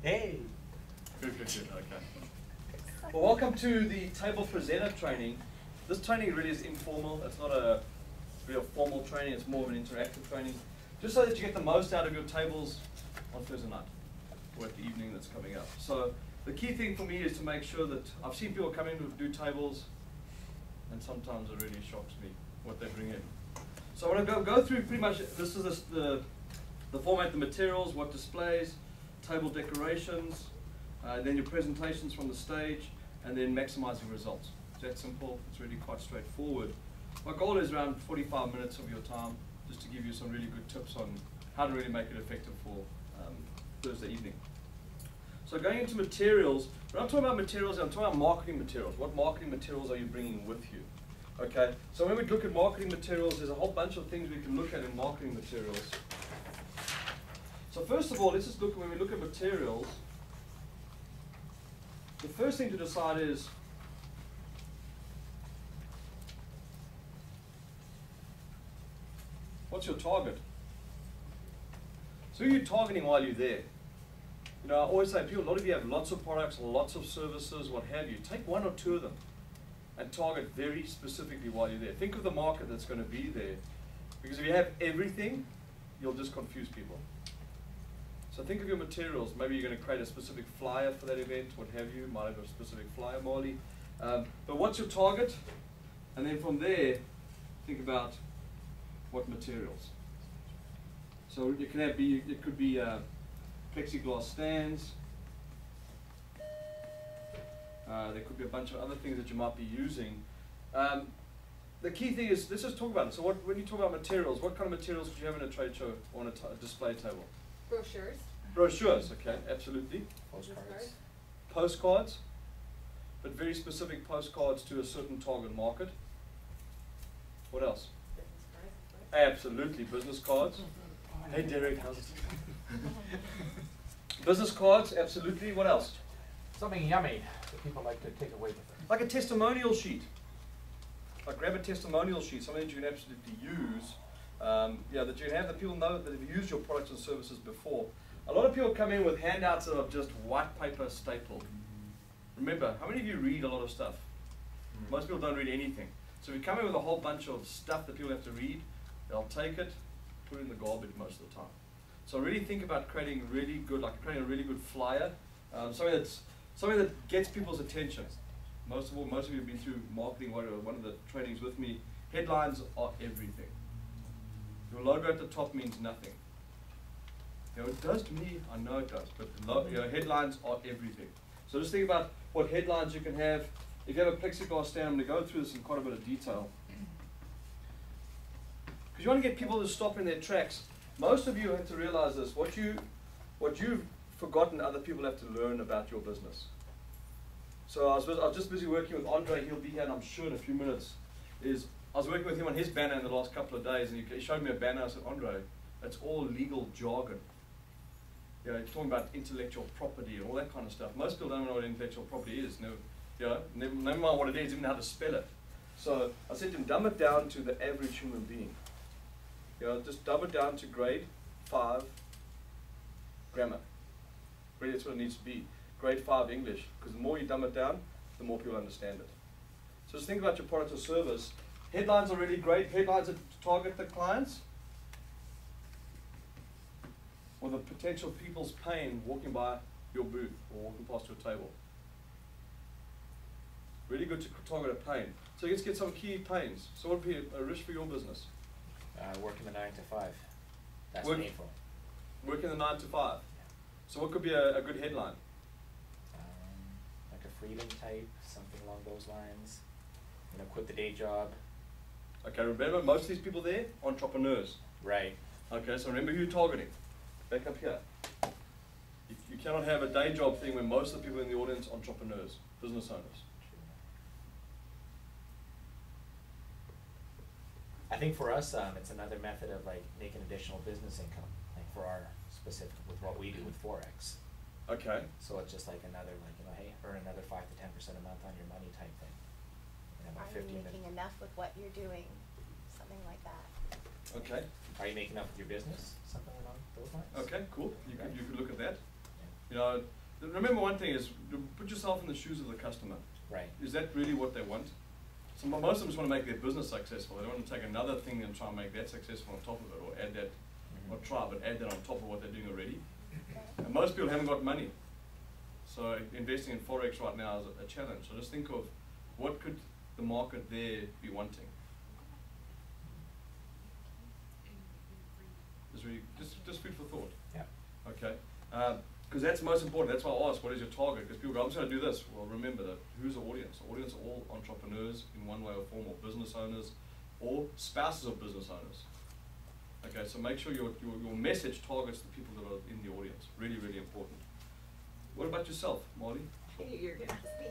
Hey. Good, okay. Well, welcome to the Table Presenter training. This training really is informal. It's not a real formal training. It's more of an interactive training, just so that you get the most out of your tables on Thursday night or at the evening that's coming up. So the key thing for me is to make sure that I've seen people come in to do tables, and sometimes it really shocks me what they bring in. So I want to go through pretty much, this is the format, the materials, what displays, table decorations, then your presentations from the stage, and then maximizing results. It's that simple. It's really quite straightforward. My goal is around 45 minutes of your time, just to give you some really good tips on how to really make it effective for Thursday evening. So going into materials, when I'm talking about materials, I'm talking about marketing materials. What marketing materials are you bringing with you? Okay, so when we look at marketing materials, there's a whole bunch of things we can look at in marketing materials. So first of all, let's just look, when we look at materials, the first thing to decide is, what's your target? So who are you targeting while you're there? You know, I always say, people, a lot of you have lots of products, lots of services, what have you. Take one or two of them and target very specifically while you're there. Think of the market that's going to be there. Because if you have everything, you'll just confuse people. So think of your materials. Maybe you're going to create a specific flyer for that event, what have you. Might have a specific flyer, Marley. But what's your target? And then from there, think about what materials. So you can have, it could be plexiglass stands. There could be a bunch of other things that you might be using. The key thing is, let's just talk about it. So when you talk about materials, what kind of materials would you have in a trade show or on a display table? Brochures. Brochures, okay, absolutely. Postcards. Postcards, but very specific postcards to a certain target market. What else? Business cards. Absolutely, business cards. Hey Derek, how's it? Business cards, absolutely. What else? Something yummy that people like to take away with them. Like a testimonial sheet. Like grab a testimonial sheet, something that you can absolutely use. Yeah, that you can have, that people know that have used your products and services before. A lot of people come in with handouts that are just white paper stapled. Remember, how many of you read a lot of stuff? Most people don't read anything. So if you come in with a whole bunch of stuff that people have to read, they'll take it, put it in the garbage most of the time. So really think about creating really good, like creating a really good flyer, something that gets people's attention. Most of you have been through marketing, one of the trainings with me. Headlines are everything. Your logo at the top means nothing. You know, it does to me, I know it does, but headlines are everything. So just think about what headlines you can have. If you have a plexiglass stand, I'm going to go through this in quite a bit of detail. Because you want to get people to stop in their tracks. Most of you have to realize this, what you've forgotten other people have to learn about your business. So I was just busy working with Andre, he'll be here and I'm sure in a few minutes, I was working with him on his banner in the last couple of days, and he showed me a banner. I said, Andre, that's all legal jargon. You know, you're talking about intellectual property and all that kind of stuff. Most people don't know what intellectual property is. Never mind what it is, even how to spell it. So I said to him, dumb it down to the average human being. You know, just dumb it down to grade 5 grammar. Really, that's what it needs to be. Grade 5 English, because the more you dumb it down, the more people understand it. So just think about your product or service. Headlines are really great. Headlines that target the clients or the potential people's pain walking by your booth or walking past your table. Really good to target a pain. So let's get some key pains. So what would be a risk for your business? Working the 9 to 5. That's painful. Working the 9 to 5. So what could be a good headline? Like a freedom type, something along those lines. You know, quit the day job. Okay, remember, most of these people there, entrepreneurs. Right. Okay, so remember who you're targeting. Back up here. You cannot have a day job thing when most of the people in the audience are entrepreneurs, business owners. I think for us, it's another method of like making additional business income, like for our specific, with what we do with Forex. Okay. So it's just like another, like, you know, hey, earn another 5 to 10% a month on your money type thing. You know, Are you making enough with what you're doing? Something like that. Okay. Are you making enough with your business? Something along those lines. Okay, cool. You could look at that. You know, remember one thing is, put yourself in the shoes of the customer. Right. Is that really what they want? So most of them just want to make their business successful. They don't want to take another thing and try and make that successful on top of it, or add that, or try, but add that on top of what they're doing already. And most people haven't got money. So investing in Forex right now is a challenge. So just think of what could the market there be wanting. Just food for thought. Yeah. Okay. Because that's most important. That's why I ask, what is your target? Because people go, I'm just going to do this. Well, remember that. Who's the audience? The audience are all entrepreneurs in one way or form, or business owners, or spouses of business owners. Okay, so make sure your message targets the people that are in the audience. Really, really important. What about yourself, Molly? You're going to ask me.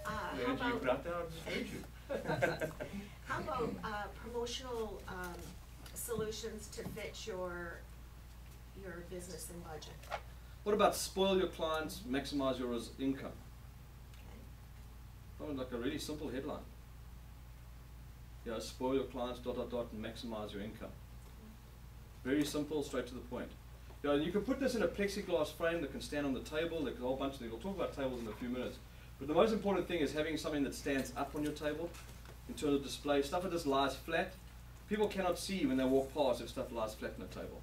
Yeah, How you put about, out there, I just heard you. how about promotional solutions to fit your business and budget? What about spoil your clients, maximize your income? Okay. Sounds like a really simple headline. Yeah, spoil your clients, ... and maximize your income. Very simple, straight to the point. You know, you can put this in a plexiglass frame that can stand on the table. There's a whole bunch of things. We'll talk about tables in a few minutes. But the most important thing is having something that stands up on your table in terms of display. Stuff that just lies flat. People cannot see when they walk past if stuff lies flat on a table.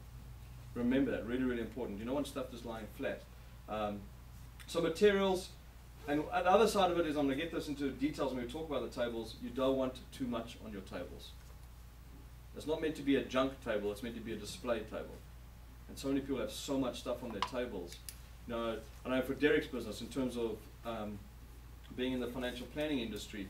Remember that, really, really important. You don't want stuff just lying flat. So materials, and the other side of it is, I'm going to get this into details when we talk about the tables, you don't want too much on your tables. It's not meant to be a junk table, it's meant to be a display table. And so many people have so much stuff on their tables. You know, I know for Derek's business, in terms of being in the financial planning industry,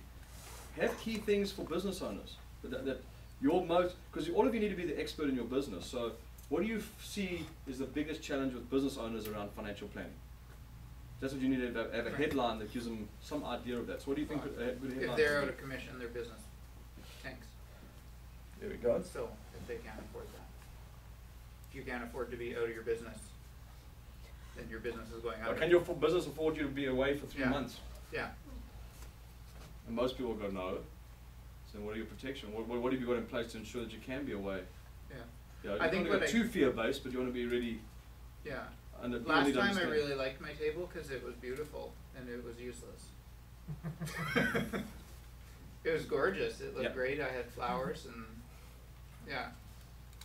have key things for business owners. That your most, because all of you need to be the expert in your business. So what do you see is the biggest challenge with business owners around financial planning? That's what you need to have a headline that gives them some idea of that. So what do you think a good headline If they're would out be? of commission, their business tanks. There we go. So, if they can't afford that. If you can't afford to be out of your business, then your business is going out. Can your business afford you to be away for 3 Yeah. months? Yeah. And most people go, no. So what are your protection? What have you got in place to ensure that you can be away? Yeah. You know, you I don't think want to go what too fear-based, but you want to be really... Yeah. And people Last need to time I understand. really liked my table because it was beautiful and it was useless. It was gorgeous. It looked Yeah. great. I had flowers and yeah.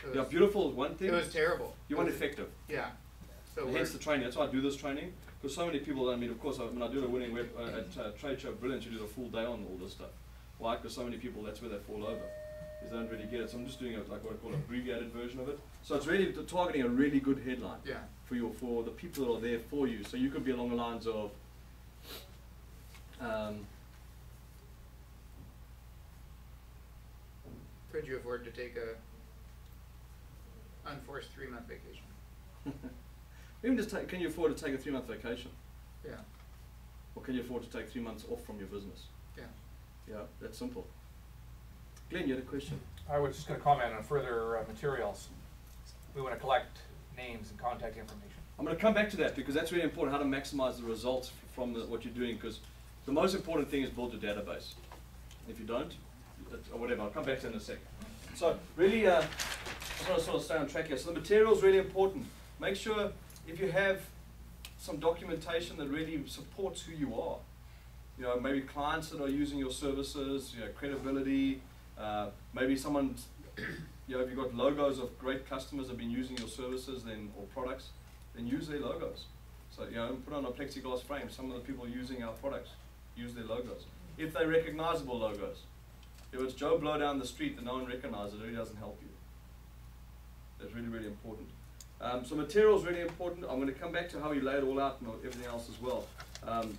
It was, Yeah, beautiful is one thing. It was terrible. You It want was- effective. Yeah. So And we're, hence the training. That's why I do this training. Because so many people, I mean, of course, when I do the winning web at Trade Show Brilliance, you do the full day on all this stuff. Why? Because so many people, that's where they fall over. Is they don't really get it. So I'm just doing like what I call an abbreviated version of it. So it's really targeting a really good headline yeah. for the people that are there for you. So you could be along the lines of, Could you afford to take a unforced 3-month vacation? even just can you afford to take a 3-month vacation? Yeah. Or can you afford to take 3 months off from your business? Yeah. Yeah, that's simple. Glenn, you had a question? I was just going to comment on further materials. We want to collect names and contact information. I'm going to come back to that because that's really important, how to maximize the results from what you're doing, because the most important thing is build a database. If you don't, or whatever, I'll come back to that in a sec. So really, I just want to sort of stay on track here. So the material is really important. Make sure if you have some documentation that really supports who you are. You know, maybe clients that are using your services, you know, credibility, maybe someone's, you know, if you've got logos of great customers that have been using your services then or products, then use their logos. So, you know, put on a plexiglass frame. Some of the people using our products use their logos. If they're recognizable logos. If it's Joe Blow down the street that no one recognizes, it really doesn't help you. That's really, really important. So material is really important. I'm going to come back to how you lay it all out and everything else as well. And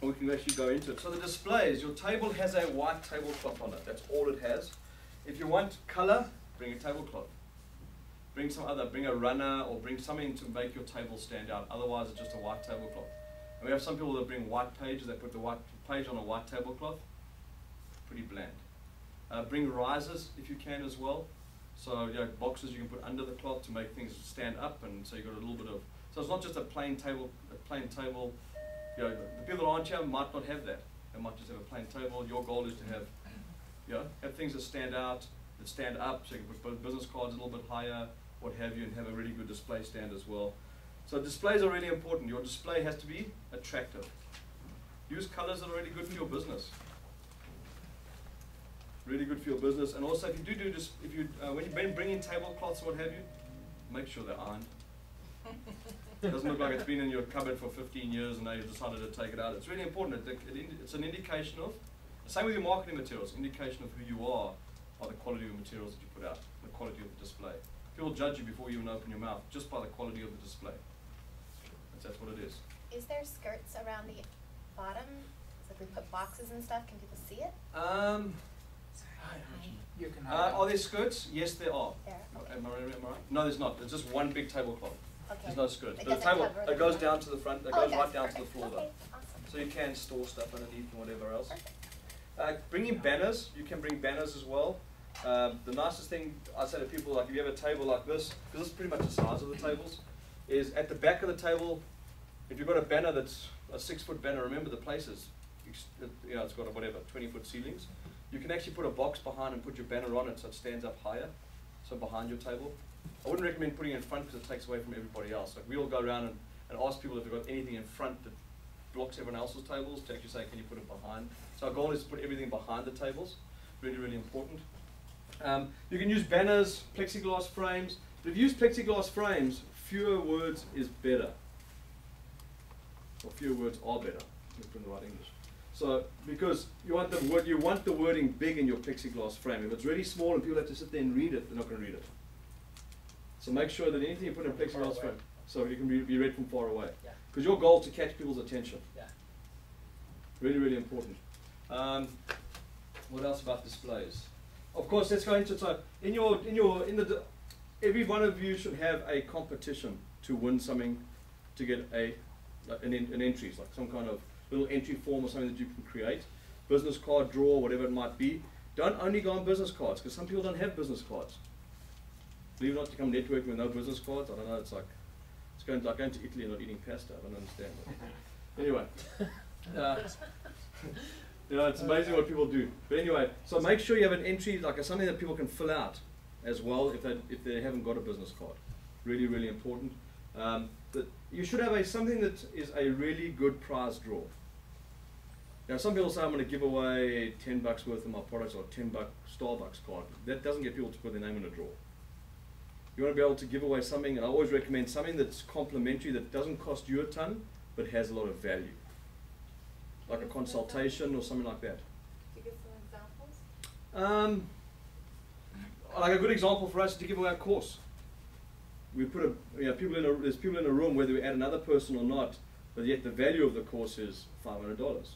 we can actually go into it. So the displays, your table has a white tablecloth on it. That's all it has. If you want color, bring a tablecloth. Bring a runner or bring something to make your table stand out. Otherwise it's just a white tablecloth. And we have some people that bring white pages, they put the white page on a white tablecloth. Pretty bland. Bring risers if you can as well. So, you know, boxes you can put under the cloth to make things stand up, and so you've got a little bit of, so it's not just a plain table, you know, the people that aren't here might not have that. They might just have a plain table. Your goal is to have, you know, have things that stand out, that stand up, so you can put business cards a little bit higher, what have you, and have a really good display stand as well. So displays are really important. Your display has to be attractive. Use colors that are really good for your business. Really good for your business. And also, if you do this, if you when you bring in tablecloths or what have you, make sure they're ironed. It doesn't look like it's been in your cupboard for 15 years and now you've decided to take it out. It's really important. It's an indication of, same with your marketing materials, indication of who you are the quality of materials that you put out, the quality of the display. People judge you before you even open your mouth, just by the quality of the display. That's what it is. Is there skirts around the bottom? It's like we put boxes and stuff. Can people see it? You can Are there skirts? Yes, there are. There. Okay. Am I right? No, there's not. It's just one big tablecloth. Okay. There's no skirts. It The doesn't table, cover the it goes front? down to the front, it Oh, goes it right does. down to the Perfect. floor Okay, though. awesome. So you can store stuff underneath and whatever else. Perfect. Bring in banners. You can bring banners as well. The nicest thing I say to people, like if you have a table like this, because this is pretty much the size of the tables, is at the back of the table, if you've got a banner that's a 6-foot banner, remember the places, it's got a whatever, 20-foot ceilings. You can actually put a box behind and put your banner on it so it stands up higher, so behind your table. I wouldn't recommend putting it in front because it takes away from everybody else. Like we all go around and ask people if they've got anything in front that blocks everyone else's tables to actually say, can you put it behind? So our goal is to put everything behind the tables. Really, really important. You can use banners, plexiglass frames. But if you use plexiglass frames, fewer words is better. Or fewer words are better, in the right English. So, because you want the wording big in your plexiglass frame. If it's really small and people have to sit there and read it, they're not going to read it. So make sure that anything you put in a plexiglass frame, so you can be read from far away. Yeah. Because your goal is to catch people's attention. Yeah. Really, really important. What else about displays? Of course, let's go into so every one of you should have a competition to win something, to get an entry, like some kind of little entry form or something that you can create, business card draw, whatever it might be. Don't only go on business cards because some people don't have business cards. Believe it or not, you come networking with no business cards. I don't know. It's like going to Italy and not eating pasta. I don't understand. But anyway. It's amazing what people do. But anyway, so make sure you have an entry, like something that people can fill out as well if they haven't got a business card. Really, really important. That you should have something that is a really good prize draw. Now some people say I'm going to give away $10 worth of my products or $10 Starbucks card. That doesn't get people to put their name in a draw. You want to be able to give away something, and I always recommend something that's complimentary, that doesn't cost you a ton, but has a lot of value. Like a consultation or something like that. Can you give some examples? Like a good example for us is to give away a course. We put there's people in a room, whether we add another person or not, but yet the value of the course is $500.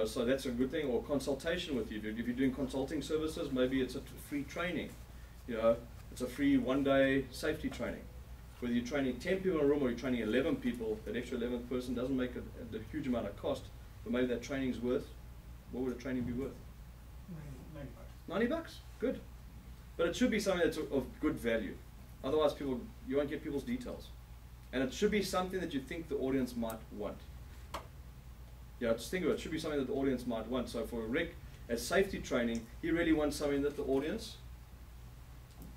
So that's a good thing. Or consultation with you. If you're doing consulting services, maybe it's a free training. It's a free one-day safety training. Whether you're training 10 people in a room or you're training 11 people, that extra 11th person doesn't make a huge amount of cost, but maybe that training's worth, what would a training be worth? $90. $90? Good. But it should be something that's of good value. Otherwise you won't get people's details. And it should be something that you think the audience might want. Just think of it. It should be something that the audience might want. So for Rick, as safety training, he really wants something that the audience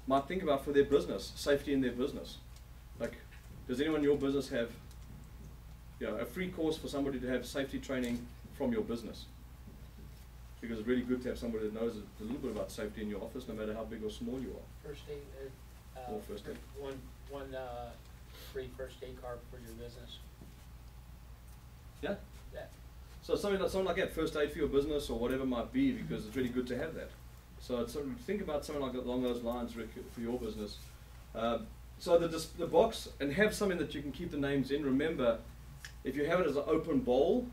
might think about for their business, safety in their business. Like, does anyone in your business have a free course for somebody to have safety training from your business? Because it's really good to have somebody that knows a little bit about safety in your office, no matter how big or small you are. First aid, Or first aid. one free first aid card for your business. Yeah? Yeah. So something like that, first aid for your business or whatever it might be, because it's really good to have that. So think about something like along those lines, Rick, for your business. So the box, and have something that you can keep the names in. Remember, if you have it as an open bowl,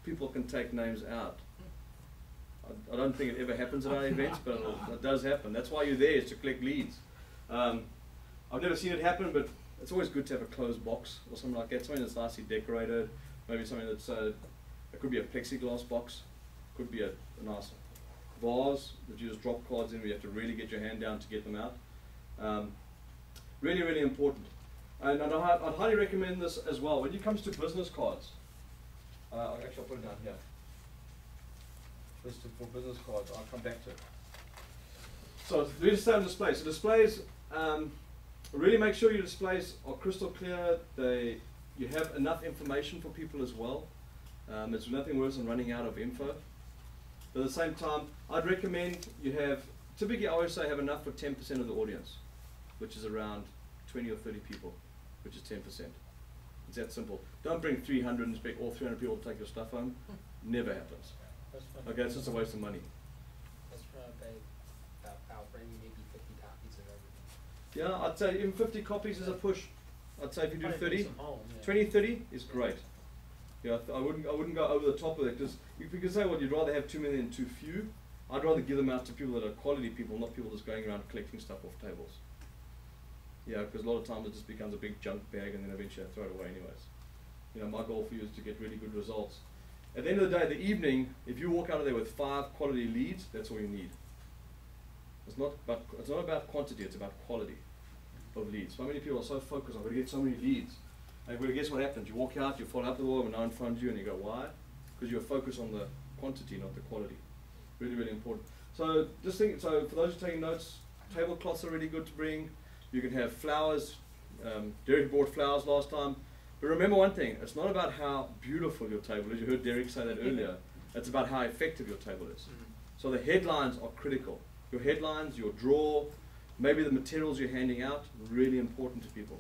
people can take names out. I don't think it ever happens at our events, but it does happen. That's why you're there, is to collect leads. I've never seen it happen, but it's always good to have a closed box or something like that, something that's nicely decorated, maybe something that's, it could be a plexiglass box, could be a nice vase that you just drop cards in where you have to really get your hand down to get them out. Really, really important. And I'd highly recommend this as well. When it comes to business cards, I'll put it down here. List for business cards, I'll come back to it. So we just start on display. So displays, Really make sure your displays are crystal clear. You have enough information for people as well. There's nothing worse than running out of info. But at the same time, I'd recommend you have, typically I always say have enough for 10% of the audience, which is around 20 or 30 people, which is 10%. It's that simple. Don't bring 300 and expect all 300 people to take your stuff home. Never happens. That's fine. Okay, it's just a waste of money. That's about bringing maybe 50 copies of everything. Yeah, I'd say even 50 copies is a push. I'd say if you do Probably bring 30, some home, yeah. 20, 30 is great. Yeah, I wouldn't go over the top with it, because you could say, well, you'd rather have too many than too few. I'd rather give them out to people that are quality people, not people just going around collecting stuff off tables. Yeah, because a lot of times it just becomes a big junk bag and then eventually I throw it away anyways. You know, my goal for you is to get really good results. At the end of the day, the evening, if you walk out of there with 5 quality leads, that's all you need. It's not about quantity, it's about quality of leads. So many people are so focused on, I'm going to get so many leads. And guess what happens? You walk out, you follow up the wall, and now in front of you, and you go, why? Because you're focused on the quantity, not the quality. Really, really important. So just think, so for those who are taking notes, tablecloths are really good to bring. You can have flowers. Derek bought flowers last time. But remember one thing, it's not about how beautiful your table is. You heard Derek say that earlier. It's about how effective your table is. So the headlines are critical. Your headlines, your draw, maybe the materials you're handing out, really important to people.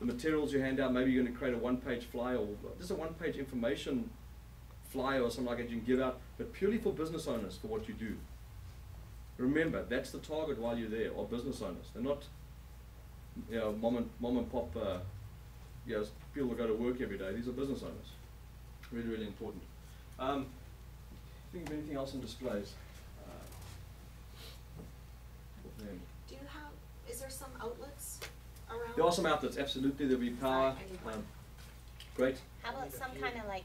The materials you hand out, maybe you're going to create a one-page flyer or just a one-page information flyer or something like that you can give out, but purely for business owners for what you do. Remember, that's the target while you're there, are business owners. They're not, you know, mom and pop, you know, people that go to work every day. These are business owners. Really, really important. Think of anything else on displays? Do you have, is there some outlets around? There are some outlets, absolutely. There'll be power. Sorry, I need one. Great. How about some kind of like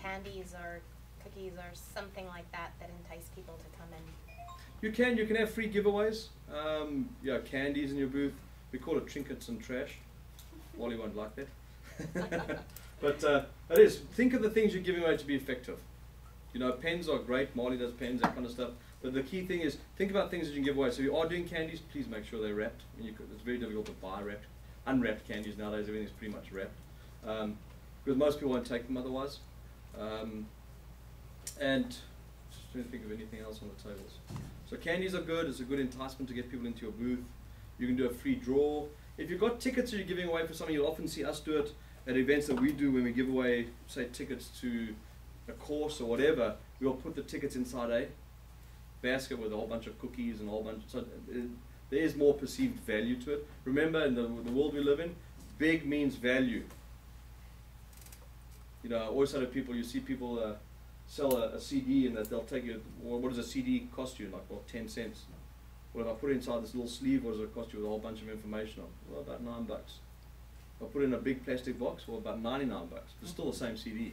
candies or cookies or something like that that entice people to come in? You can have free giveaways. Yeah, candies in your booth. We call it trinkets and trash. Wally won't like that. But that is, think of the things you're giving away to be effective. You know, pens are great. Marley does pens, that kind of stuff. But the key thing is, think about things that you can give away. So if you are doing candies, please make sure they're wrapped. And it's very difficult to buy wrapped. Unwrapped candies nowadays, everything's pretty much wrapped. Because most people won't take them otherwise. And just trying to think of anything else on the tables. So candies are good. It's a good enticement to get people into your booth. You can do a free draw. If you've got tickets that you're giving away for something, you'll often see us do it at events that we do when we give away, say, tickets to a course or whatever. We'll put the tickets inside a basket with a whole bunch of cookies and a whole bunch. So there is more perceived value to it. Remember, in the world we live in, big means value. You know, I always say to people, you see people sell a CD and that they'll take it. Well, what does a CD cost you? Like, well, 10 cents. Well, if I put it inside this little sleeve, what does it cost you with a whole bunch of information on? Well, about $9. If I put it in a big plastic box, well, about $99. It's still the same CD.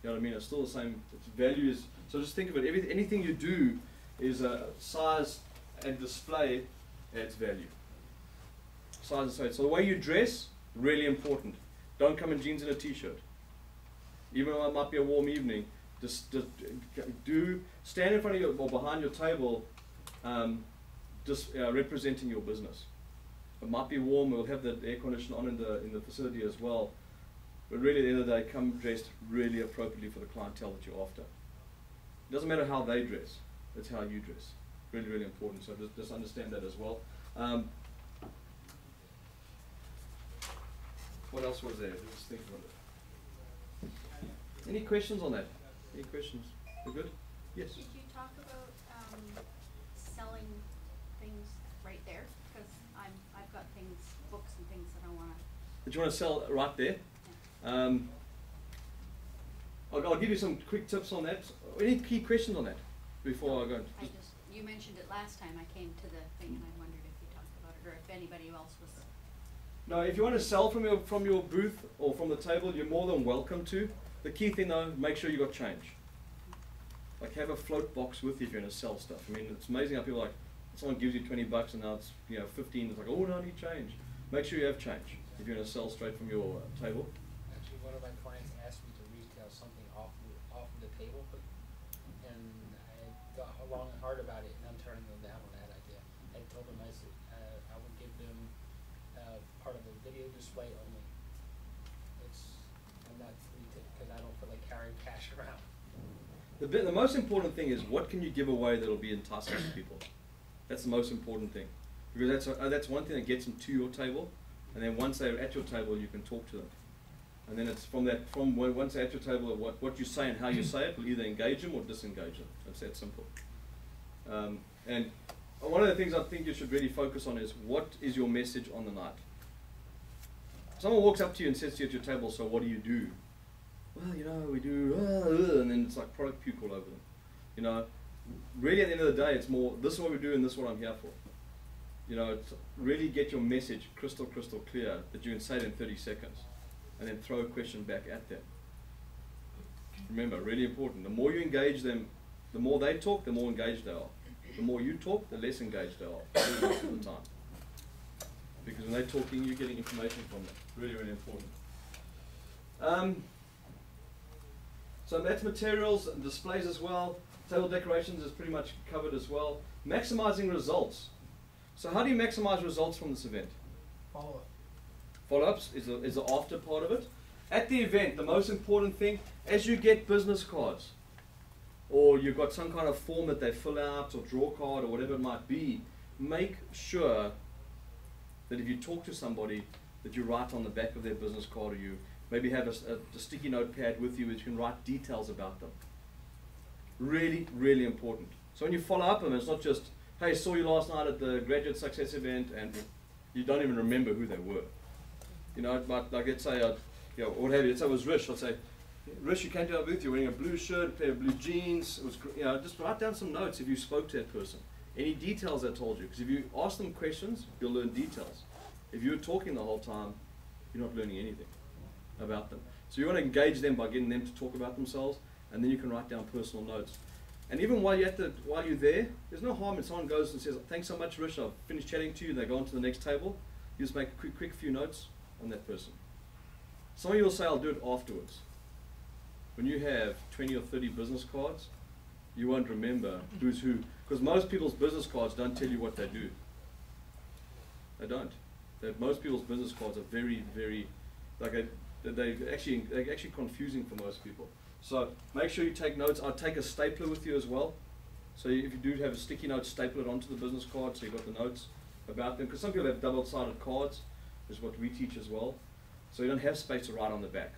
You know what I mean? It's still the same. Its value is. So just think of it. Anything you do is size and display adds value. Size and size. So the way you dress, really important. Don't come in jeans and a t-shirt. Even though it might be a warm evening, just do stand in front of your or behind your table, representing your business. It might be warm. We'll have the air conditioner on in the facility as well. But really, at the end of the day, come dressed really appropriately for the clientele that you're after. It doesn't matter how they dress; it's how you dress. Really, really important. So just understand that as well. What else was there? Let's think about it. Any questions on that? Any questions? We're good? Yes. Did you talk about selling things right there? Because I've got things, books and things that I want to. Did you want to sell right there? I'll give you some quick tips on that. Any key questions on that before I go? You mentioned it last time I came to the thing, and I wondered if you talked about it or if anybody else was. No, if you want to sell from your booth or from the table, you're more than welcome to. The key thing though, make sure you got change. Like have a float box with you if you're going to sell stuff. I mean, it's amazing how people someone gives you $20 and now it's 15. It's like, oh no, I need change. Make sure you have change if you're going to sell straight from your table. Actually, one of my clients asked me to retail something off of the table, and I thought long and hard about it, and I'm turning them down on that idea. I told them I would give them video display only. I'm not because I don't feel like carrying cash around. The most important thing is what can you give away that'll be enticing to people. That's the most important thing, because that's one thing that gets them to your table, and then once they're at your table, you can talk to them. And then it's once they're at your table, what you say and how you say it will either engage them or disengage them. It's that simple. And one of the things I think you should really focus on is what is your message on the night. Someone walks up to you and says to you at your table, so what do you do? Well, you know, we do, and then it's like product puke all over them. You know, really at the end of the day, it's more, this is what we do and this is what I'm here for. You know, it's really get your message crystal clear that you can say it in 30 seconds and then throw a question back at them. Remember, really important, the more you engage them, the more they talk, the more engaged they are. The more you talk, the less engaged they are most of the time. Because when they're talking, you're getting information from them. Really, really important. So that's materials and displays as well. Table decorations is pretty much covered as well. Maximizing results. So how do you maximize results from this event? Follow-up. Follow-ups is the after part of it. At the event, the most important thing, as you get business cards, or you've got some kind of form that they fill out, or draw card, or whatever it might be, make sure that if you talk to somebody, that you write on the back of their business card, or you maybe have a sticky notepad with you which you can write details about them. Really, really important. So when you follow up on them, it's not just, hey, saw you last night at the Graduate Success event, and you don't even remember who they were. You know, but like let's say, you know, what have you, let's say it was Rish, I'll say, Rish, you came to our booth, you're wearing a blue shirt, a pair of blue jeans, it was, you know, just write down some notes if you spoke to that person. Any details I told you, because if you ask them questions, you'll learn details. If you're talking the whole time, you're not learning anything about them. So you want to engage them by getting them to talk about themselves, and then you can write down personal notes. And even while you're there, there's no harm if someone goes and says, thanks so much, Rish, I've finished chatting to you, they go on to the next table. You just make a quick few notes on that person. Some of you will say, I'll do it afterwards. When you have 20 or 30 business cards, you won't remember who's who, because most people's business cards don't tell you what they do. They don't. Most people's business cards are very, very, they're actually confusing for most people. So make sure you take notes. I'll take a stapler with you as well. So if you do have a sticky note, staple it onto the business card so you've got the notes about them. Because some people have double-sided cards, is what we teach as well. So you don't have space to write on the back.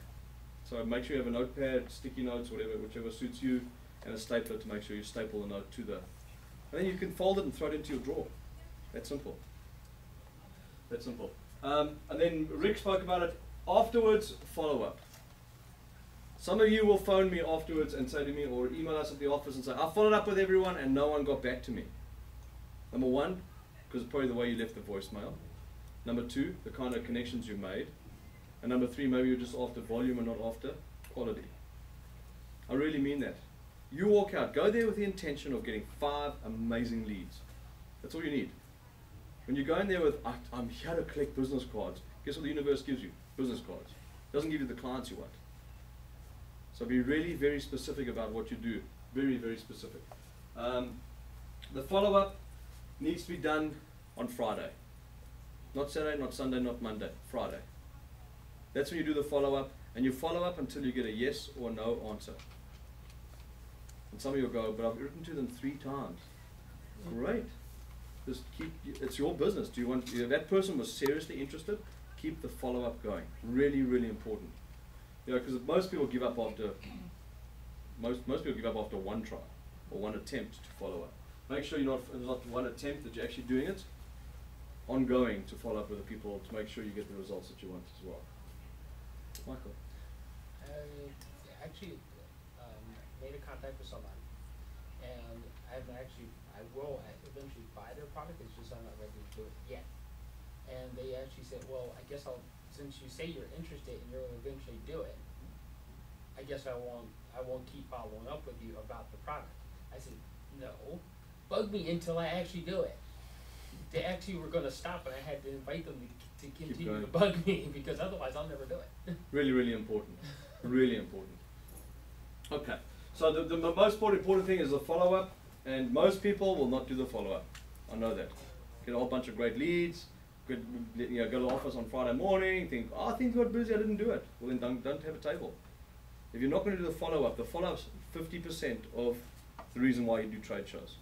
So make sure you have a notepad, sticky notes, whichever suits you, and a stapler to make sure you staple the note to the... And then you can fold it and throw it into your drawer. That's simple. That's simple. And then Rick spoke about it. Afterwards, follow-up. Some of you will phone me afterwards and say to me, or email us at the office and say, I followed up with everyone and no one got back to me. Number one, because it's probably the way you left the voicemail. Number two, the kind of connections you made. And number three, maybe you're just after volume and not after quality. I really mean that. You walk out, go there with the intention of getting 5 amazing leads. That's all you need. When you go in there with, I'm here to collect business cards, guess what the universe gives you? Business cards. It doesn't give you the clients you want. So be really very specific about what you do. Very, very specific. The follow-up needs to be done on Friday. Not Saturday, not Sunday, not Monday. Friday. That's when you do the follow-up, and you follow up until you get a yes or no answer. And some of you will go, but I've written to them 3 times. Great. Just keep, it's your business. Do you want, if that person was seriously interested, keep the follow-up going. Really, really important. You know, because most people give up after, most people give up after 1 try, or 1 attempt to follow up. Make sure you're not 1 attempt, that you're actually doing it, ongoing to follow up with the people to make sure you get the results that you want as well. Michael. I actually made a contact with somebody, and I will eventually buy their product, it's just I'm not ready to do it yet. And they actually said, well, I guess since you say you're interested and you'll eventually do it, I guess I won't keep following up with you about the product. I said, no, bug me until I actually do it. They actually were going to stop, and I had to invite them to continue to bug me, because otherwise I'll never do it. Really, really important. Really important. Okay, so the most important thing is the follow-up, and most people will not do the follow-up. I know that. Get a whole bunch of great leads, go to the office on Friday morning, think, oh, things got busy, I didn't do it. Well, then don't have a table. If you're not going to do the follow-up 50% of the reason why you do trade shows.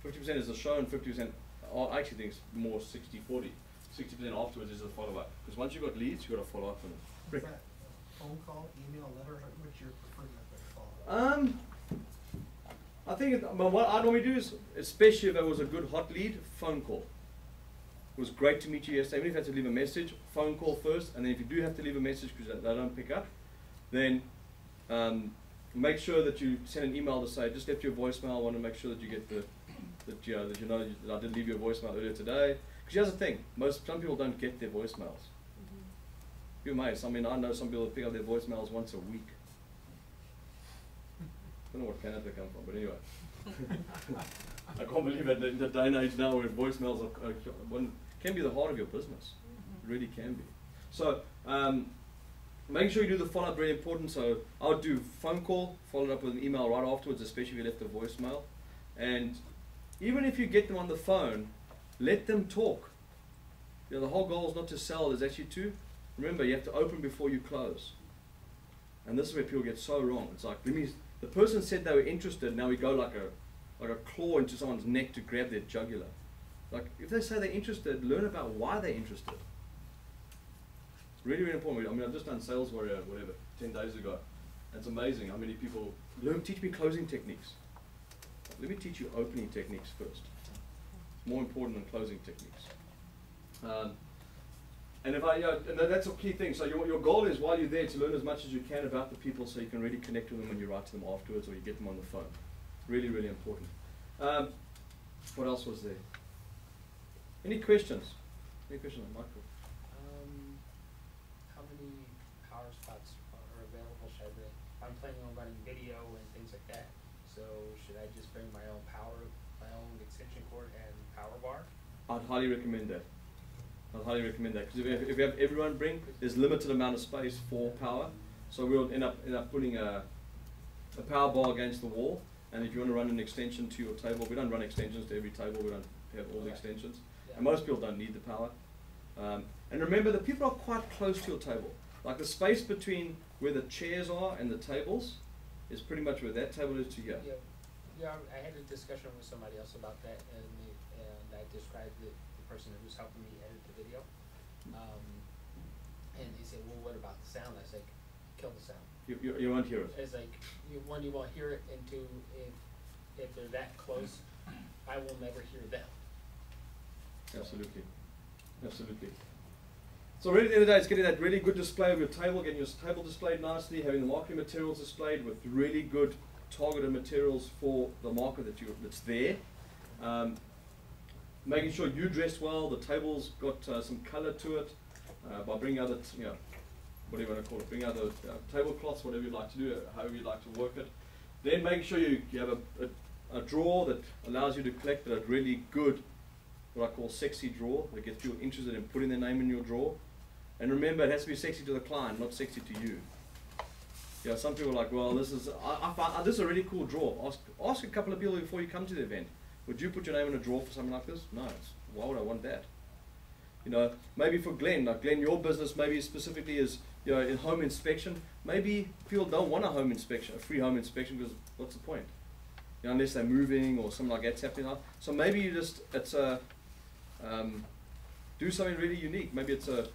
50% is the show and 50%, I actually think it's more 60-40. 60% afterwards is the follow-up. Because once you've got leads, you've got to follow up on them. Is that phone call, email, letter, what's your preferred method of follow-up? I think what I normally do is, especially if it was a good hot lead, phone call. It was great to meet you yesterday. Even if you have to leave a message, phone call first, and then if you do have to leave a message because they don't pick up, then make sure that you send an email to say, just left your voicemail. I want to make sure that you get that you know that I did leave you a voicemail earlier today. Because here's the thing, some people don't get their voicemails. You're amazed. I mean, I know some people that pick up their voicemails once a week. I don't know what Canada come from, but anyway. I can't believe it in the day and age now where voicemails can be the heart of your business. It really can be. So making sure you do the follow-up, really important. So I would do phone call, followed up with an email right afterwards, especially if you left a voicemail. And even if you get them on the phone, let them talk. You know, the whole goal is not to sell, is actually to, remember, you have to open before you close. And this is where people get so wrong. It's like, the person said they were interested, now we go like a claw into someone's neck to grab their jugular. Like, if they say they're interested, learn about why they're interested. It's really, really important. I mean, I've just done Sales Warrior, 10 days ago. It's amazing how many people teach me closing techniques. Let me teach you opening techniques first. It's more important than closing techniques. And that's a key thing. So your goal is, while you're there, to learn as much as you can about the people so you can really connect with them when you write to them afterwards or you get them on the phone. Really, really important. What else was there? Any questions? Any questions on Michael? How many power spots are available? I'm planning on running video and things like that. So should I just bring my own extension cord and power bar? I'd highly recommend that. I'd highly recommend that, because if you have everyone bring, there's limited amount of space for power, so we'll end up putting a power bar against the wall. And if you want to run an extension to your table, we don't run extensions to every table. We don't have all the extensions, and most people don't need the power. And remember that people are quite close to your table. Like the space between where the chairs are and the tables is pretty much where that table is to here. Yeah, I had a discussion with somebody else about that, and I described the person who was helping me edit the video. And he said, well, what about the sound? I said, kill the sound. You won't hear it. It's like, one, you won't hear it, and two, if they're that close, I will never hear them. Absolutely. Absolutely. So really at the end of the day, it's getting that really good display of your table, getting your table displayed nicely, having the marketing materials displayed with really good targeted materials for the market that's there. Making sure you dress well, the table's got some color to it, by bringing other, whatever you want to call it, bring other tablecloths, whatever you'd like to do, however you'd like to work it. Then making sure you have a drawer that allows you to collect, but a really good, what I call sexy drawer, that gets people interested in putting their name in your drawer. And remember, it has to be sexy to the client, not sexy to you. Some people are like, well, this is a really cool drawer. Ask a couple of people before you come to the event. Would you put your name in a drawer for something like this? No. Why would I want that? Maybe for Glenn, like Glenn, your business maybe specifically is, in home inspection. Maybe people don't want a home inspection, a free home inspection, because what's the point? Unless they're moving or something like that's happening. So maybe you just, do something really unique. Maybe it's a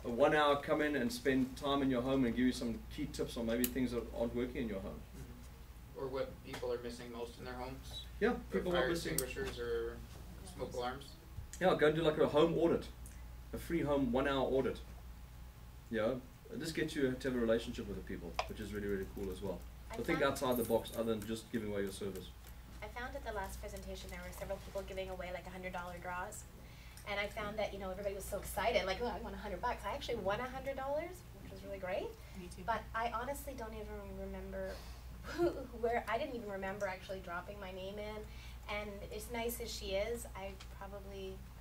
1 hour come in and spend time in your home and give you some key tips on maybe things that aren't working in your home. Or what people are missing most in their homes. Yeah, people are fire missing extinguishers or smoke alarms. Yeah, go and do like a home audit, a free home 1 hour audit. This gets you to have a relationship with the people, which is really, really cool as well. So think outside the box other than just giving away your service. I found at the last presentation there were several people giving away like $100 draws. And I found that, everybody was so excited, like, oh, I won $100. I actually won $100, which was really great. Me too. But I honestly don't even remember where, I didn't even remember actually dropping my name in. And as nice as she is, I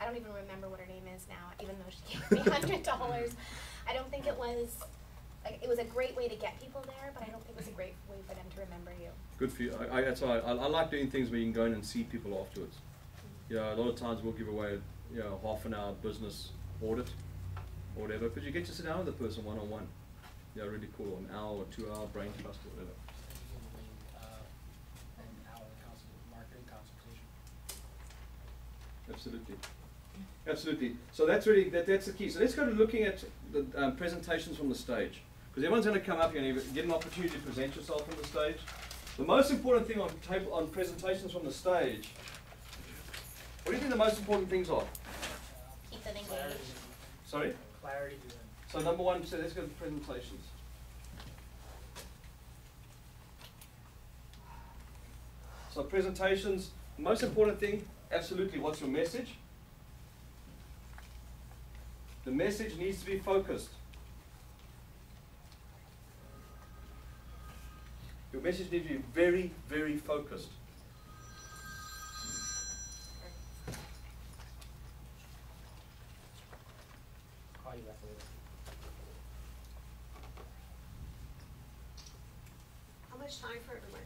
don't even remember what her name is now, even though she gave me $100. I don't think it was a great way to get people there, but I don't think it was a great way for them to remember you. Good for you. That's why I like doing things where you can go in and see people afterwards. A lot of times we'll give away you know, half an hour business audit or whatever, because you get to sit down with the person one-on-one. Yeah, really cool. An hour or 2 hour brain trust or whatever. An hour marketing consultation. Absolutely. Absolutely. So that's really, that's the key. So let's go to looking at the presentations from the stage. Because everyone's going to come up here and you get an opportunity to present yourself on the stage. The most important thing on presentations from the stage, what do you think the most important things are? Keep them engaged. Sorry? Clarity. So number one, so let's go to presentations. So presentations, the most important thing, absolutely, what's your message? The message needs to be focused. Your message needs to be very, very focused. Call you back later. How much time for everyone?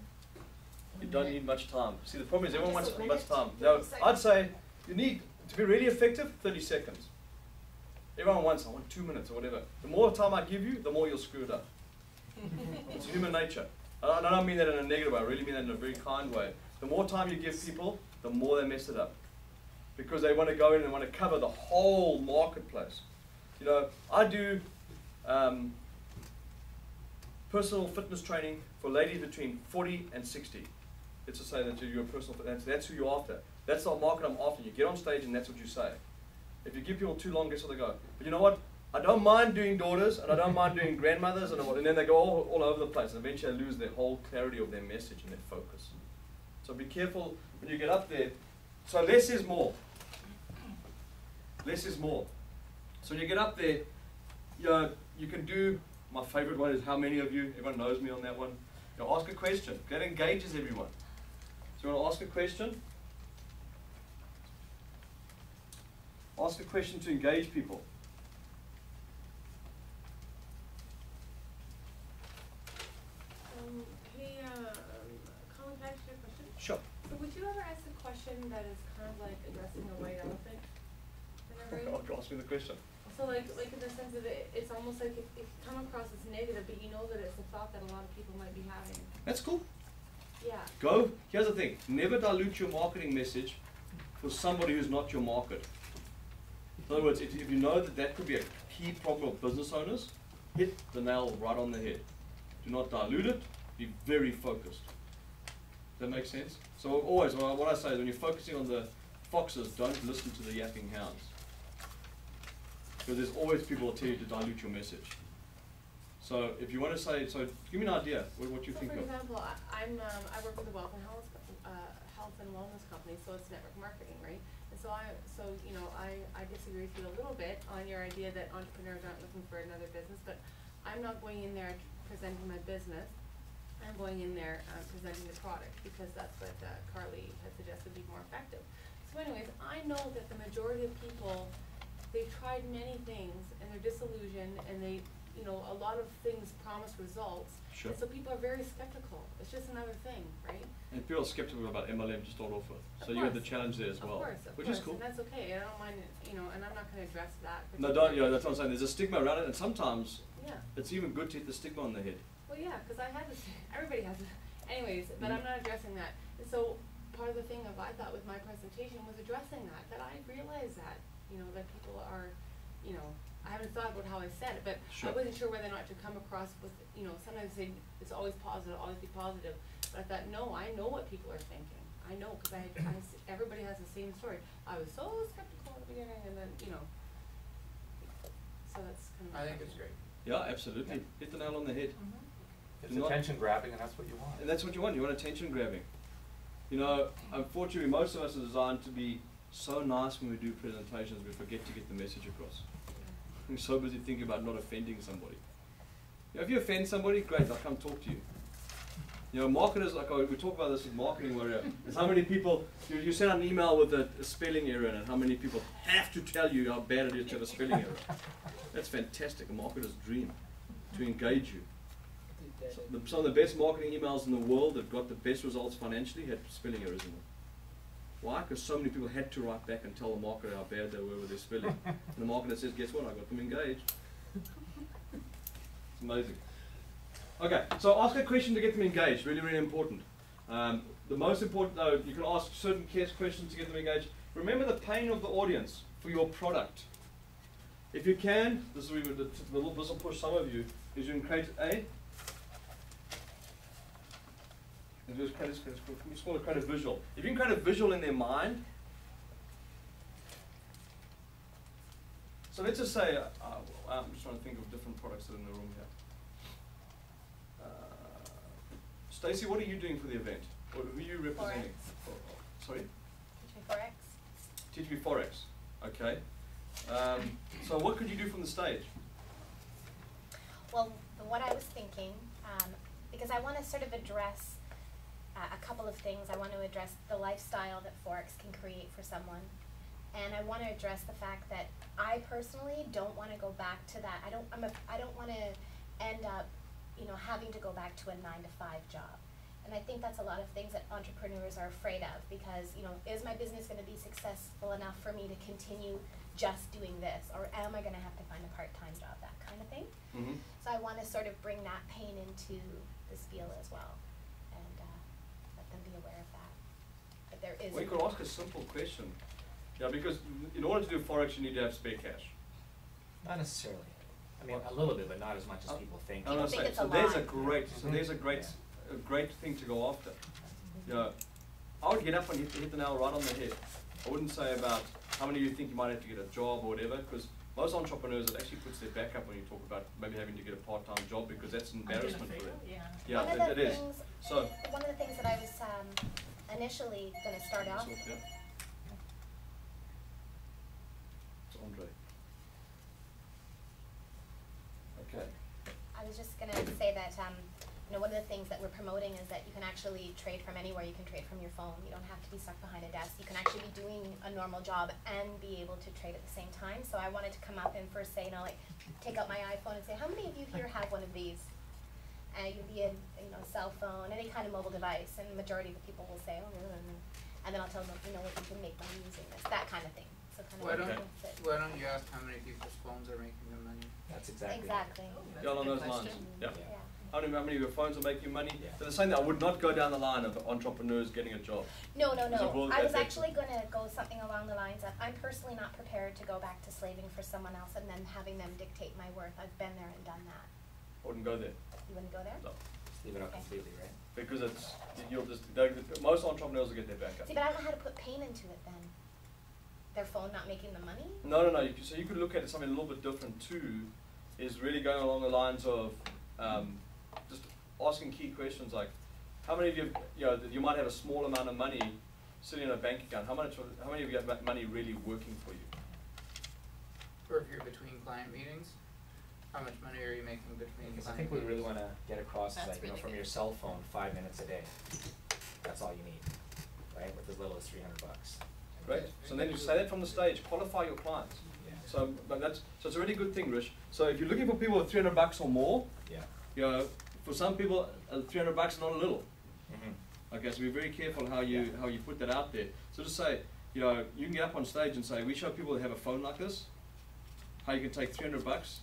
You don't need much time. See, the problem is everyone wants Just a much minute, time. 30 No, seconds. I'd say you need, to be really effective, 30 seconds. Everyone wants, I want 2 minutes or whatever. The more time I give you, the more you'll screw it up. It's human nature. I don't mean that in a negative way, I really mean that in a very kind way. The more time you give people, the more they mess it up. Because they want to go in and want to cover the whole marketplace. You know, I do personal fitness training for ladies between 40 and 60. Let's just say that you're a personal fitness, that's who you're after. That's the market I'm after. You get on stage and that's what you say. If you give people too long, guess where they go? But you know what? I don't mind doing daughters and I don't mind doing grandmothers and then they go all over the place and eventually they lose their whole clarity of their message and their focus. So be careful when you get up there. So less is more. Less is more. So when you get up there, you can do, my favorite one is how many of you, everyone knows me on that one. You know, ask a question. That engages everyone. So you want to ask a question? Ask a question to engage people. Colin, can I ask you a question? Sure. So would you ever ask a question that is kind of like addressing a white elephant in a room? Ask me the question. So like in the sense of it's almost like it come across as negative, but you know that it's a thought that a lot of people might be having. That's cool. Yeah. Go, here's the thing, never dilute your marketing message for somebody who's not your market. In other words, if you know that that could be a key problem of business owners, hit the nail right on the head. Do not dilute it, be very focused. Does that make sense? So always, what I say is when you're focusing on the foxes, don't listen to the yapping hounds. Because there's always people who tell you to dilute your message. So if you want to say, so give me an idea, what you think For of. example, I work with a health and wellness company, so it's network marketing, right? And so I disagree with you a little bit on your idea that entrepreneurs aren't looking for another business, but I'm not going in there presenting my business. I'm going in there presenting the product because that's what Carly has suggested would be more effective. So anyways, I know that the majority of people, they've tried many things and they're disillusioned and they, a lot of things promise results. Sure. And so people are very skeptical. It's just another thing, right? And people are skeptical about MLM to start off with. Of So you have the course. challenge there as well. Of course, which is cool. and that's okay. I don't mind, and I'm not going to address that. No, don't, that's what I'm saying. There's a stigma around it, and sometimes Yeah. it's even good to hit the stigma on the head. Well, yeah, because I had this. Everybody has it. Anyways, but I'm not addressing that. And so part of the thing of I thought with my presentation was addressing that I realized that that people are, I haven't thought about how I said it, but Sure. I wasn't sure whether or not to come across with sometimes they it's always positive, always be positive. But I thought no, I know what people are thinking. I know because everybody has the same story. I was so skeptical at the beginning, and then so that's kind of. I think it's great. Yeah, absolutely. Hit the nail on the head. It's Do not- attention grabbing, and that's what you want. And that's what you want. You want attention grabbing. Unfortunately, most of us are designed to be so nice when we do presentations, we forget to get the message across. We're so busy thinking about not offending somebody. If you offend somebody, great, I'll come talk to you. Marketers, we talk about this in Marketing Warrior, is how many people, you send an email with a spelling error in it, how many people have to tell you how bad it is to have a spelling error. That's fantastic, a marketer's dream, to engage you. Some of the best marketing emails in the world that got the best results financially had spelling errors in them. Why? Because so many people had to write back and tell the marketer how bad they were with their spelling. And the marketer says, guess what, I got them engaged. It's amazing. Okay, so ask a question to get them engaged, really, really important. The most important though, you can ask certain questions to get them engaged. Remember the pain of the audience for your product. If you can, this is where this will push some of you, is you can create create a visual. If you can create a visual in their mind, so let's just say, I'm just trying to think of different products that are in the room here. Stacey, what are you doing for the event? Or who are you representing? Sorry? Teach Me Forex. Teach Me Forex. Okay. So what could you do from the stage? Well, what I was thinking, because I want to sort of address a couple of things. I want to address the lifestyle that Forex can create for someone. And I want to address the fact that I personally don't want to go back to that. I don't want to end up, having to go back to a 9-to-5 job. And I think that's a lot of things that entrepreneurs are afraid of because, is my business going to be successful enough for me to continue just doing this? Or am I going to have to find a part-time job, that kind of thing? Mm-hmm. So I want to sort of bring that pain into the spiel as well and let them be aware of that. But there is... Well, you could ask a simple question. Yeah, because in order to do Forex, you need to have spare cash. Not necessarily. I mean, a little bit, but not as much as people think. People think it's a lot. There's a great thing to go after. I would get up and hit the nail right on the head. I wouldn't say about how many of you think you might have to get a job or whatever, because most entrepreneurs, it actually puts their back up when you talk about maybe having to get a part-time job because that's an embarrassment for them. Yeah, it is. So one of the things that I was initially going to start off. It's Andre. Okay. I was just going to say that one of the things that we're promoting is that you can actually trade from anywhere. You can trade from your phone. You don't have to be stuck behind a desk. You can actually be doing a normal job and be able to trade at the same time. So I wanted to come up and first say, take out my iPhone and say, how many of you here have one of these? And it could be a cell phone, any kind of mobile device, and the majority of the people will say, oh, and then I'll tell them, what you can make money using this, that kind of thing. So kind Why of why don't you ask how many people's phones are making them money? That's exactly. Yeah, along those lines. Yeah. Yeah. How many of your phones are making money? Yeah. So they're saying that I would not go down the line of entrepreneurs getting a job. No. Well, I was that's- actually going to go something along the lines of, I'm personally not prepared to go back to slaving for someone else and then having them dictate my worth. I've been there and done that. I wouldn't go there. You wouldn't go there? No. Just leave it out completely, right? Because most entrepreneurs will get their back up. See, but I don't know how to put pain into it then. Their phone not making the money? No. So you could look at it something a little bit different too, is really going along the lines of just asking key questions like, how many of you, you might have a small amount of money sitting in a bank account. How many of you have money really working for you? Or if you're between client meetings, how much money are you making between Because I client think we meetings? really want to get across is That's like, really from good. your cell phone, 5 minutes a day. That's all you need, right? With as little as $300. Great. So then you say that from the stage. Qualify your clients. Yeah. So it's a really good thing, Rich. So if you're looking for people with $300 or more, Yeah. for some people, $300 is not a little. Mm-hmm. Okay, so be very careful how you put that out there. So just say, you can get up on stage and say, we show people that have a phone like this, how you can take $300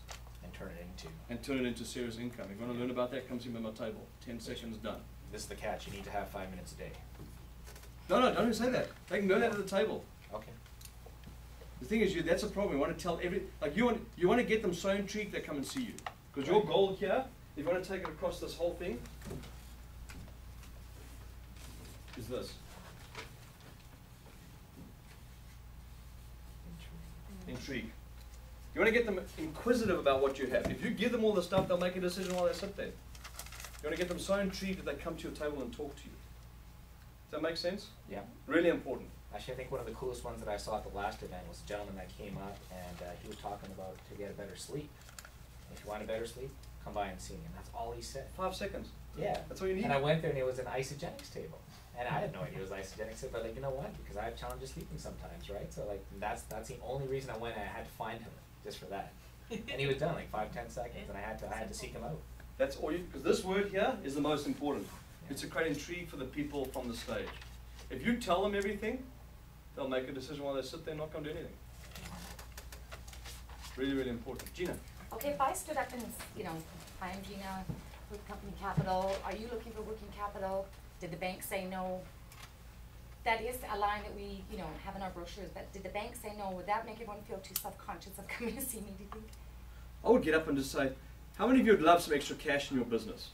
And turn it into serious income. If you want to learn about that, come see me at my table. 10 seconds, done. This is the catch. You need to have 5 minutes a day. No, don't even say that. They can learn that at the table. Okay. The thing is, that's a problem. You want to tell you want to get them so intrigued they come and see you. Because your goal here, if you want to take it across this whole thing, is this. Intrigue. You want to get them inquisitive about what you have. If you give them all the stuff, they'll make a decision while they sit there. You want to get them so intrigued that they come to your table and talk to you. Does that make sense? Yeah. Really important. Actually, I think one of the coolest ones that I saw at the last event was a gentleman that came up and he was talking about to get a better sleep. If you want a better sleep, come by and see me. And that's all he said. 5 seconds. Yeah. That's all you need. And I went there and it was an isogenics table. And I had no idea it was isogenics, but you know what? Because I have challenges sleeping sometimes, right? So that's the only reason I went and I had to find him just for that. And he was done 5-10 seconds and I had to seek him out. That's all because this word here is the most important. It's to create intrigue for the people from the stage. If you tell them everything, they'll make a decision while they sit there and not going to do anything. Really, really important. Gina. Okay, if I stood up and, you know, hi, I'm Gina with Company Capital. Are you looking for working capital? Did the bank say no? That is a line that we, you know, have in our brochures, but did the bank say no? Would that make everyone feel too self-conscious of coming to see me, do you think? I would get up and just say, how many of you would love some extra cash in your business?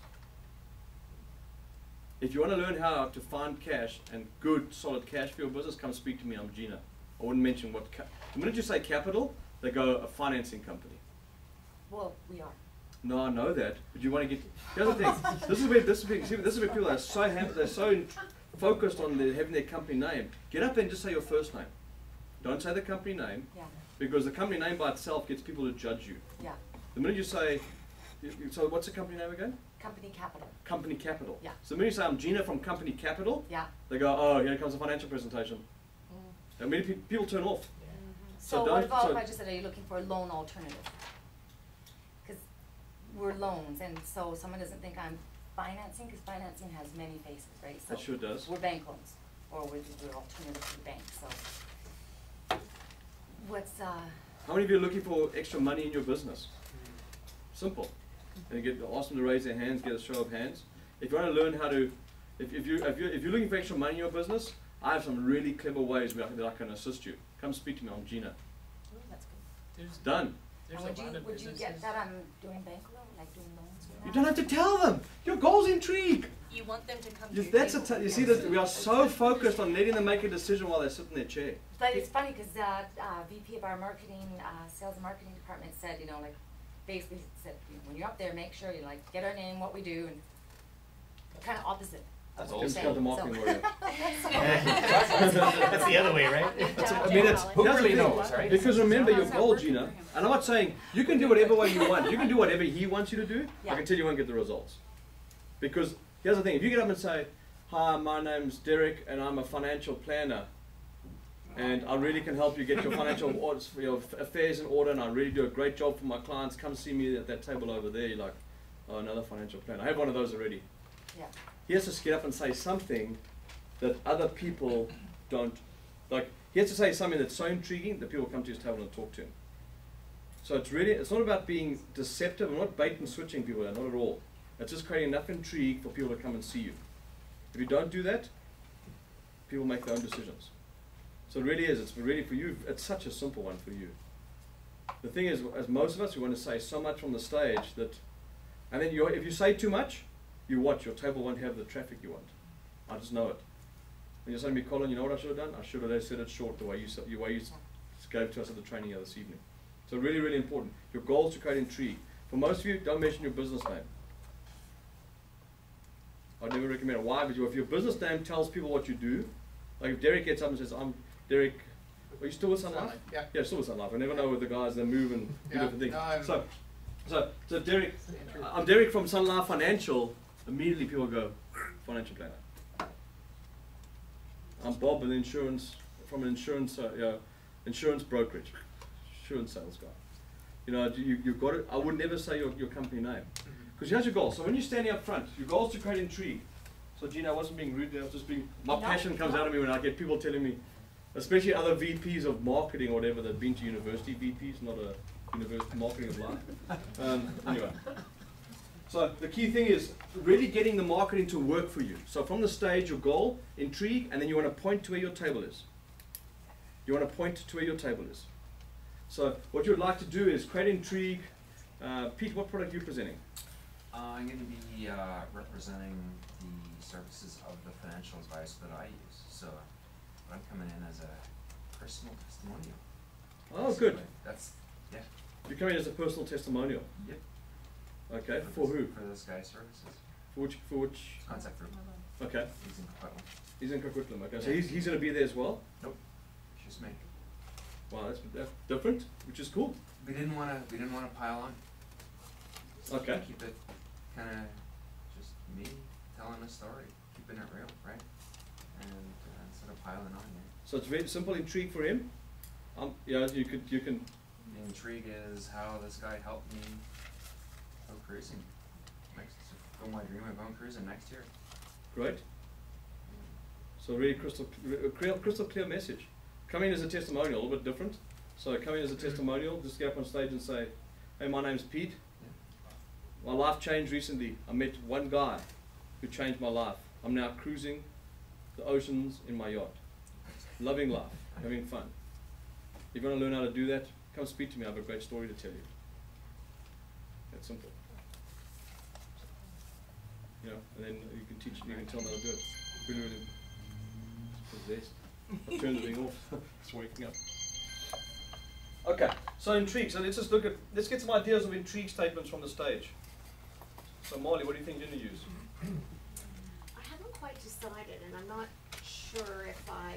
If you want to learn how to find cash and good, solid cash for your business, come speak to me. I'm Gina. I wouldn't mention what. The minute you say capital, they go a financing company. Well, we are. No, I know that, but you want to get. The other thing, this is where people are so they're so focused on having their company name. Get up there and just say your first name. Don't say the company name, Yeah. because the company name by itself gets people to judge you. Yeah. The minute you say, so what's the company name again? Company Capital. Company Capital. Yeah. So the minute you say I'm Gina from Company Capital, Yeah. they go, oh, here comes a financial presentation. Mm. And many people turn off. So So what don't- about so- if I just said, are you looking for a loan alternative? Because we're loans, and so someone doesn't think I'm financing, because financing has many faces, right? So It sure does. we're bank loans, or we're alternative to the bank, so. What's, How many of you are looking for extra money in your business? Simple. And you ask them to raise their hands, get a show of hands. If you want to learn how to, if you're looking for extra money in your business, I have some really clever ways that I can assist you. Come speak to me. I'm Gina. oh, that's good. It's done. And would you get that I'm doing bank loan, like doing loans? You don't have to tell them. Your goal's intrigue. You want them to come to You, your that's table. you see that we are so focused on letting them make a decision while they sit in their chair. But it's funny, because VP of our marketing, sales and marketing department said, you know, like, basically said, you know, when you're up there, make sure you like get our name, what we do, and kind of opposite. That's of what old Just you're got the saying, marketing so. warrior. That's the other way, right? I mean, that's Who the really thing. knows, right? Because remember your How's that goal, working Gina, for him? and I'm not saying you can do whatever way you want. You can do whatever he wants you to do. Yeah. I can tell you won't get the results. Because here's the thing: if you get up and say, "Hi, my name's Derek, and I'm a financial planner, and I really can help you get your financial affairs in order, and I really do a great job for my clients. Come see me at that table over there." You're like, "Oh, another financial planner. I have one of those already." Yeah. He has to get up and say something that other people don't. Like, he has to say something that's so intriguing that people come to his table and talk to him. So it's not about being deceptive. I'm not bait and switching people there, not at all. It's just creating enough intrigue for people to come and see you. If you don't do that, people make their own decisions. So it really is. It's really for you. It's such a simple one for you. The thing is, as most of us, we want to say so much from the stage that, and then if you say too much, you watch, your table won't have the traffic you want. I just know it. When you're saying to me, Colin, you know what I should have done? I should have said it short the way you gave to us at the training this evening. So really, really important. Your goal is to create intrigue. For most of you, don't mention your business name. I'd never recommend it. Why? Because if your business name tells people what you do, like if Derek gets up and says, I'm Derek, are you still with Sun Life? Yeah. Yeah, still with Sun Life. I never know with the guys, they move and do Yeah, different things. no, I'm- So Derek, I'm Derek from Sun Life Financial. Immediately people go, financial planner. I'm Bob, from an insurance brokerage, insurance sales guy. You know, you've got it. I would never say your company name, because here's your goal. So when you're standing up front, your goal is to create intrigue. So Gina, I wasn't being rude there. I was just being. My passion comes out of me when I get people telling me, especially other VPs of marketing or whatever that've been to university VPs, not a university marketing of life. Anyway. So the key thing is really getting the marketing to work for you. So from the stage, your goal, intrigue, and then you want to point to where your table is. You want to point to where your table is. So what you would like to do is create intrigue. Pete, what product are you presenting? I'm going to be representing the services of the financial advice that I use. So I'm coming in as a personal testimonial. Oh, good. That's, yeah. You're coming as a personal testimonial. Yep. Okay, for who? For this guy's services. For which? Contact Group. Okay. He's in Coquitlam. He's in Coquitlam. Okay, so Yeah. he's going to be there as well. Nope. Just me. Wow, that's different, which is cool. We didn't want to pile on. So Okay. Keep it kind of just me telling a story, keeping it real, right? And instead of piling on here. So it's very simple intrigue for him. Yeah, you can. The intrigue is how this guy helped me go cruising. Go my dream of going cruising next year. Great. So really crystal clear message. come in as a testimonial, a little bit different. So come in as a testimonial, just get up on stage and say, hey, my name's Pete. My life changed recently. I met one guy who changed my life. I'm now cruising the oceans in my yacht. Loving life, having fun. If you want to learn how to do that, come speak to me. I have a great story to tell you. That's simple. You know, and then you can teach, you can tell them how to do it. Really, really possessed. I've turned the thing off. It's waking up. Okay, so intrigue. So let's just look at, let's get some ideas of intrigue statements from the stage. So Marley, what do you think you're going to use? I haven't quite decided, and I'm not sure if I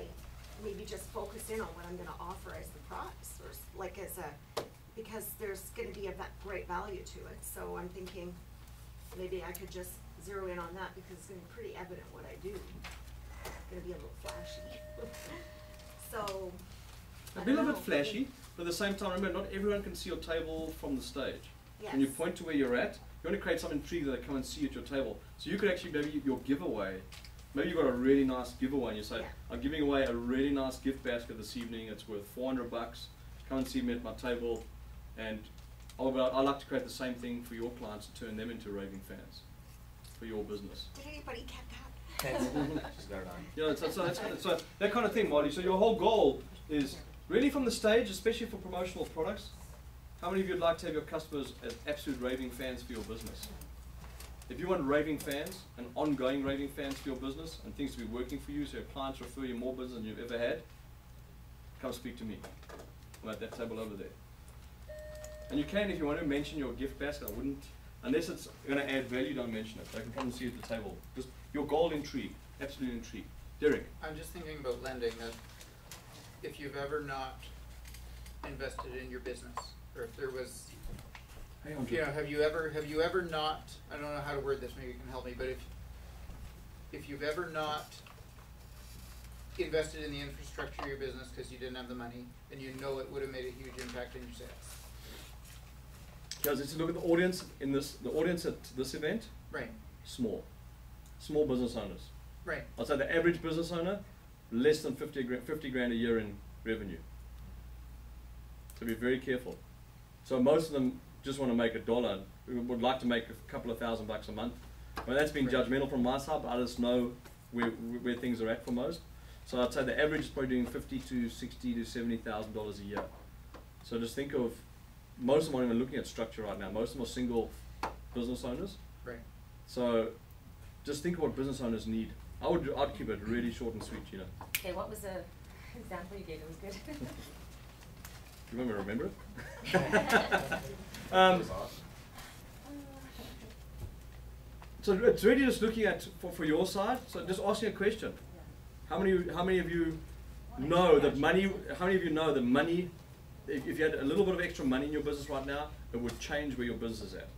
maybe just focus in on what I'm going to offer as the price, or like as a, because there's going to be a great value to it. So I'm thinking maybe I could just zero in on that because it's going to be pretty evident what I do. It's going to be a little flashy. So It'll be a little bit flashy, but at the same time, remember, not everyone can see your table from the stage. Yes. When you point to where you're at, you want to create some intrigue that they come and see at your table. So you could actually, maybe your giveaway, maybe you've got a really nice giveaway and you say, I'm giving away a really nice gift basket this evening, it's worth $400, come and see me at my table, and I'd like to create the same thing for your clients to turn them into raving fans for your business. Did anybody get that? She's got it on. Yeah, so that kind of thing, Marty. So your whole goal is really from the stage, especially for promotional products. How many of you would like to have your customers as absolute raving fans for your business? If you want raving fans and ongoing raving fans for your business and things to be working for you, so your clients refer you more business than you've ever had, come speak to me. I'm at that table over there. And you can, if you want to, mention your gift basket. I wouldn't, unless it's going to add value, don't mention it. They can come and see you at the table. Just your goal, intrigue, absolute intrigue. Derek. I'm just thinking about lending, that if you've ever not invested in your business, or if there was, you know, have you ever not, I don't know how to word this, maybe you can help me, but if you've ever not invested in the infrastructure of your business because you didn't have the money, and you know it would have made a huge impact in your sales. Guys, let's look at the audience in this. The audience at this event. Right. Small business owners. Right. I'd say the average business owner, less than 50 grand a year in revenue. So be very careful. So most of them just want to make $1. We would like to make a couple of $1,000 a month. Well, that's been judgmental from my side, but others know where things are at for most. So I'd say the average is probably doing $50,000 to $60,000 to $70,000 a year. So just think of, most of them aren't even looking at structure right now. Most of them are single business owners. Right. So just think of what business owners need. I'd keep it really short and sweet, you know. Okay, what was the example you gave? It was good. You want me to remember it? So it's really just looking at for your side. So just asking a question: How many of you know that money? How many of you know that money? If you had a little bit of extra money in your business right now, it would change where your business is at.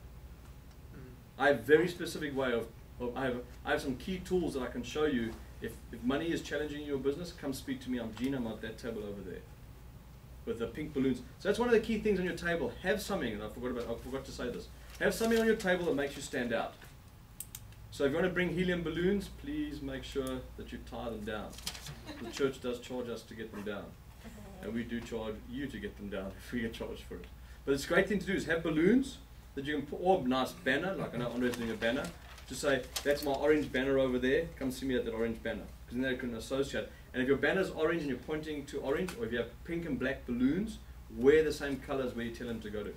I have a very specific way of I have some key tools that I can show you. If money is challenging your business, come speak to me. I'm Gina. I'm at that table over there with the pink balloons. So that's one of the key things on your table. Have something, and I forgot to say this. Have something on your table that makes you stand out. So if you want to bring helium balloons, please make sure that you tie them down. The church does charge us to get them down. And we do charge you to get them down if we get charged for it. But it's a great thing to do is have balloons that you can put, or a nice banner, like I know Andre's doing a banner, to say, that's my orange banner over there, come see me at that orange banner. Because then they can associate. And if your banner's orange and you're pointing to orange, or if you have pink and black balloons, wear the same colors where you tell them to go to.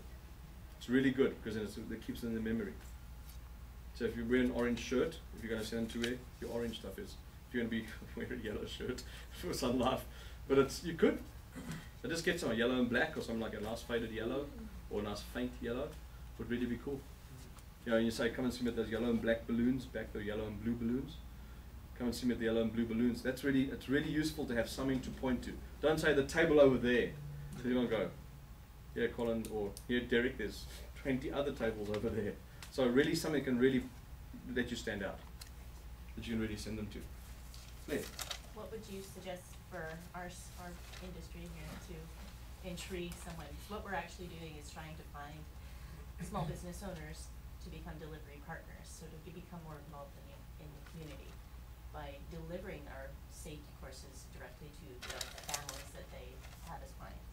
It's really good, because then it keeps them in the memory. So if you wear an orange shirt, if you're going to send them to where your orange stuff is. If you're going to be wearing a yellow shirt for Sun Life. But you could. So just get some yellow and black, or something like a nice faded yellow, or a nice faint yellow. Would really be cool. You know, and you say, come and see me at those yellow and black balloons, back the yellow and blue balloons. Come and see me at the yellow and blue balloons. It's really useful to have something to point to. Don't say the table over there. So you don't go, here Colin, or here Derek, there's 20 other tables over there. So really something can really let you stand out, that you can really send them to. Claire. What would you suggest for our industry here to intrigue someone? What we're actually doing is trying to find small business owners to become delivery partners, so to become more involved in the community. by delivering our safety courses directly to the families that they have as clients?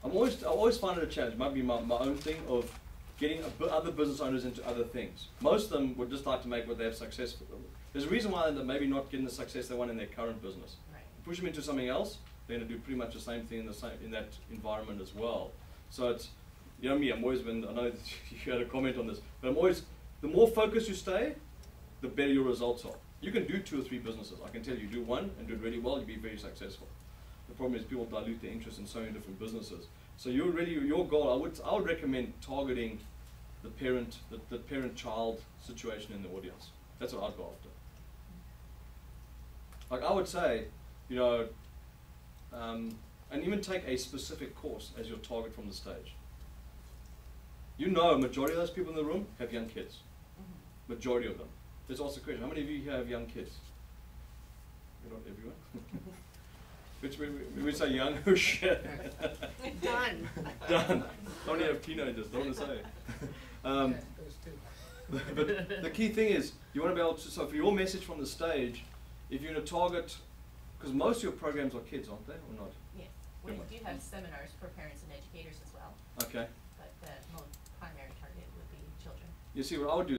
I always find it a challenge. It might be my own thing of getting other business owners into other things. Most of them would just like to make what they have successful. There's a reason why they're maybe not getting the success they want in their current business. Right. Push them into something else, they're going to do pretty much the same thing in that environment as well. So it's, you know me, I'm always been, I know that you had a comment on this, but I'm always, the more focused you stay, the better your results are. You can do 2 or 3 businesses. I can tell you, do one and do it really well, you'll be very successful. The problem is people dilute their interest in so many different businesses. So you're really, your goal, I would recommend targeting the parent-child situation in the audience. That's what I'd go after. Like I would say, you know, and even take a specific course as your target from the stage. You know, a majority of those people in the room have young kids. Mm-hmm. Majority of them. Let's ask the question, how many of you here have young kids? Not everyone. Which we say young, oh shit. Done. Done. How many have teenagers? Don't want to say. But the key thing is, you want to be able to, so for your message from the stage, if you're going to target, because most of your programs are kids, aren't they, or not? Yes, we do have seminars for parents and educators as well. Okay. But the most primary target would be children. You see, what I would do